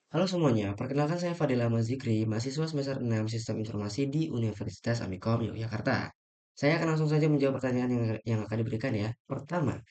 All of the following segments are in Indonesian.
Halo semuanya, perkenalkan saya Fadil Ahmad Zikri, mahasiswa semester 6 Sistem Informasi di Universitas Amikom, Yogyakarta. Saya akan langsung saja menjawab pertanyaan yang akan diberikan ya. Pertama,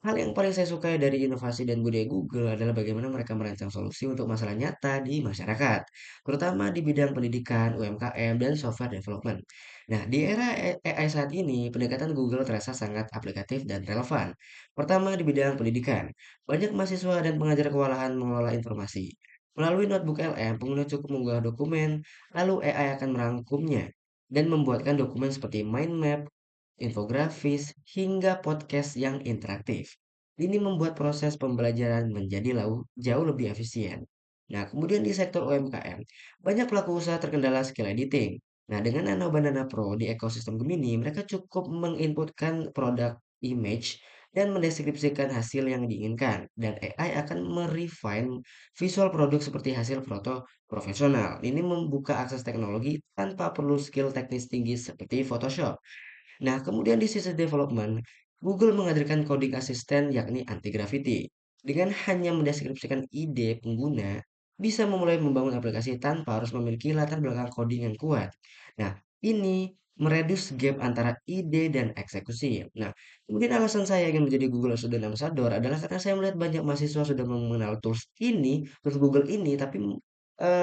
hal yang paling saya sukai dari inovasi dan budaya Google adalah bagaimana mereka merancang solusi untuk masalah nyata di masyarakat, terutama di bidang pendidikan, UMKM, dan software development. Nah, di era AI saat ini, pendekatan Google terasa sangat aplikatif dan relevan. Pertama, di bidang pendidikan, banyak mahasiswa dan pengajar kewalahan mengelola informasi. Melalui notebook LM, pengguna cukup mengunggah dokumen, lalu AI akan merangkumnya dan membuatkan dokumen seperti mind map, infografis, hingga podcast yang interaktif. Ini membuat proses pembelajaran menjadi jauh lebih efisien. Nah, kemudian di sektor UMKM, banyak pelaku usaha terkendala skill editing. Nah, dengan Nano Banana Pro di ekosistem Gemini, mereka cukup menginputkan produk image dan mendeskripsikan hasil yang diinginkan. Dan AI akan merefine visual produk seperti hasil foto profesional. Ini membuka akses teknologi tanpa perlu skill teknis tinggi seperti Photoshop. Nah, kemudian di sisi development, Google menghadirkan coding assistant yakni anti-gravity. Dengan hanya mendeskripsikan ide pengguna, bisa memulai membangun aplikasi tanpa harus memiliki latar belakang coding yang kuat. Nah, ini meredus gap antara ide dan eksekusi. Nah, kemudian alasan saya ingin menjadi Google Student Ambassador adalah karena saya melihat banyak mahasiswa sudah mengenal tools Google ini, tapi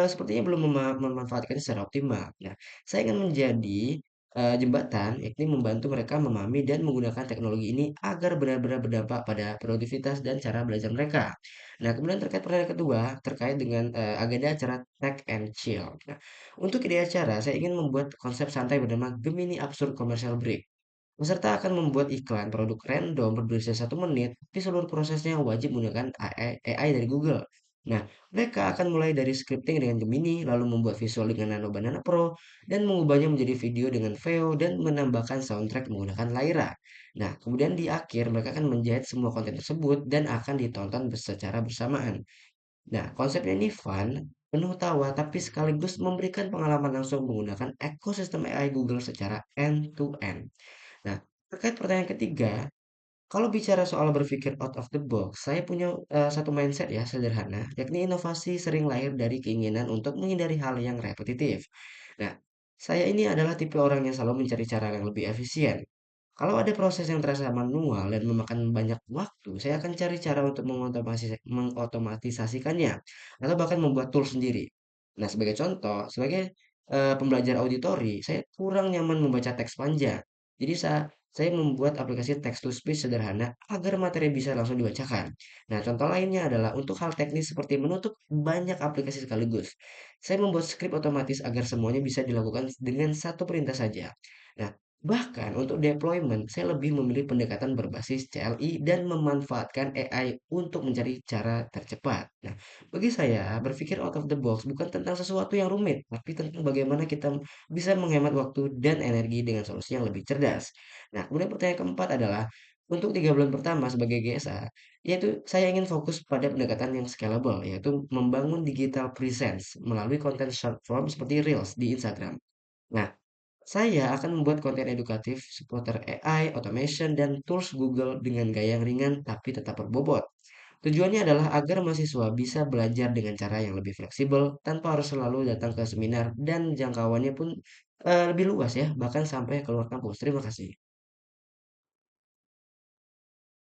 sepertinya belum memanfaatkannya secara optimal. Nah, saya ingin menjadi jembatan, yakni membantu mereka memahami dan menggunakan teknologi ini agar benar-benar berdampak pada produktivitas dan cara belajar mereka. Nah, kemudian terkait pertanyaan kedua, terkait dengan agenda acara Tech and Chill. Nah, untuk ide acara, saya ingin membuat konsep santai bernama Gemini Absurd Commercial Break. Peserta akan membuat iklan produk random berdurasi 1 menit, tapi seluruh prosesnya wajib menggunakan AI dari Google. Nah, mereka akan mulai dari scripting dengan Gemini, lalu membuat visual dengan Nano Banana Pro, dan mengubahnya menjadi video dengan Veo, dan menambahkan soundtrack menggunakan Lyra. Nah, kemudian di akhir mereka akan menjahit semua konten tersebut dan akan ditonton secara bersamaan. Nah, konsepnya ini fun, penuh tawa, tapi sekaligus memberikan pengalaman langsung menggunakan ekosistem AI Google secara end-to-end. Nah, terkait pertanyaan ketiga, kalau bicara soal berpikir out of the box, saya punya satu mindset ya sederhana, yakni inovasi sering lahir dari keinginan untuk menghindari hal yang repetitif. Nah, saya ini adalah tipe orang yang selalu mencari cara yang lebih efisien. Kalau ada proses yang terasa manual dan memakan banyak waktu, saya akan cari cara untuk mengotomatisasikannya atau bahkan membuat tool sendiri. Nah, sebagai contoh, sebagai pembelajar auditori, saya kurang nyaman membaca teks panjang. Jadi saya membuat aplikasi text to speech sederhana agar materi bisa langsung dibacakan. Nah, contoh lainnya adalah untuk hal teknis seperti menutup banyak aplikasi sekaligus. Saya membuat skrip otomatis agar semuanya bisa dilakukan dengan satu perintah saja. Nah, bahkan untuk deployment, saya lebih memilih pendekatan berbasis CLI dan memanfaatkan AI untuk mencari cara tercepat. Nah, bagi saya, berpikir out of the box bukan tentang sesuatu yang rumit, tapi tentang bagaimana kita bisa menghemat waktu dan energi dengan solusi yang lebih cerdas. Nah, kemudian pertanyaan keempat adalah, untuk 3 bulan pertama sebagai GSA, yaitu saya ingin fokus pada pendekatan yang scalable, yaitu membangun digital presence melalui konten short form seperti Reels di Instagram. Nah, saya akan membuat konten edukatif seputar AI, automation, dan tools Google dengan gaya yang ringan tapi tetap berbobot. Tujuannya adalah agar mahasiswa bisa belajar dengan cara yang lebih fleksibel tanpa harus selalu datang ke seminar dan jangkauannya pun lebih luas ya, bahkan sampai keluar kampus. Terima kasih.